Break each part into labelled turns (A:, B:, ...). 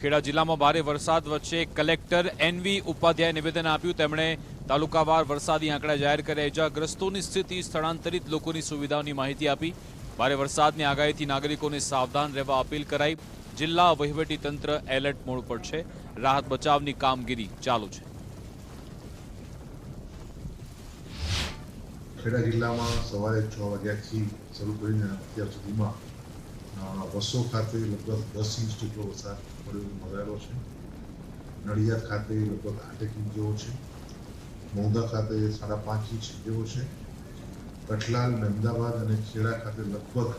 A: ખેડા જિલ્લામાં ભારે વરસાદ વચ્ચે કલેક્ટર એનવી ઉપાધ્યાય નિવેદન આપ્યું। તેમણે તાલુકાવાર વરસાદી આંકડા જાહેર કર્યા। ઇજાગ્રસ્તોની સ્થિતિ, સ્થળાંતરિત લોકોની સુવિધાઓની માહિતી આપી। ભારે વરસાદની આગાહીથી નાગરિકોને સાવધાન રહેવા અપીલ કરાઈ। જિલ્લા વહીવટીતંત્ર એલર્ટ મોડ પર છે। રાહત બચાવની કામગીરી ચાલુ છે।
B: ખેડા જિલ્લામાં સવારે 6 વાગ્યાથી શરૂ કરીને અત્યાર સુધીમાં વસો ખાતે લગભગ 10 ઇંચ જેટલો વરસાદ પડ્યો નોંધાયેલો છે। નડિયાદ ખાતે લગભગ 8 ઇંચ જેવો છે। મૌદા ખાતે 5.5 ઇંચ જેવો છે। કઠલાલ, મહેમદાબાદ અને ખેડા ખાતે લગભગ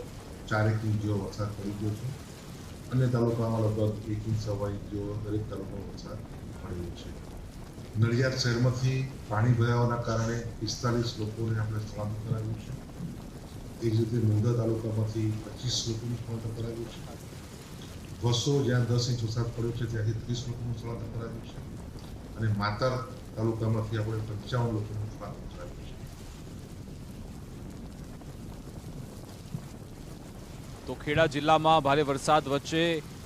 B: 4 ઇંચ જેવો વરસાદ પડી ગયો છે। અન્ય તાલુકામાં લગભગ 1 ઇંચ સવા ઇંચ જેવો દરેક તાલુકામાં વરસાદ પડ્યો છે। નડિયાદ શહેરમાંથી પાણી ભરાવાના કારણે 45 લોકોને આપણે સ્થળાંતર કરાવ્યું છે। એ જ રીતે મૌદા તાલુકામાંથી 25 લોકોનું સ્થળાંતર કરાવ્યું છે। વસો જ્યાં 10 ઇંચ વરસાદ પડ્યો છે ત્યાંથી 30 લોકોનું સ્થળાંતર કરાવ્યું છે અને માતર તાલુકામાંથી આપણે 55 લોકોનું સ્થળાંતર કરાવ્યું છે।
A: તો ખેડા જિલ્લામાં ભારે વરસાદ વચ્ચે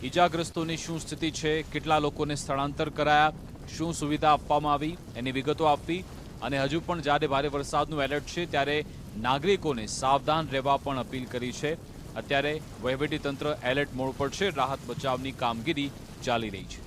A: ઇજાગ્રસ્તોની શું સ્થિતિ છે, કેટલા લોકોને સ્થળાંતર કરાયા, શું સુવિધા આપવામાં આવી, એની વિગતો આપવી અને હજુ પણ જ્યારે ભારે વરસાદનું એલર્ટ છે ત્યારે નાગરિકોને સાવધાન રહેવા પણ અપીલ કરી છે। અત્યારે વહીવટીતંત્ર એલર્ટ મોડ પર છે। રાહત બચાવની કામગીરી ચાલી રહી છે।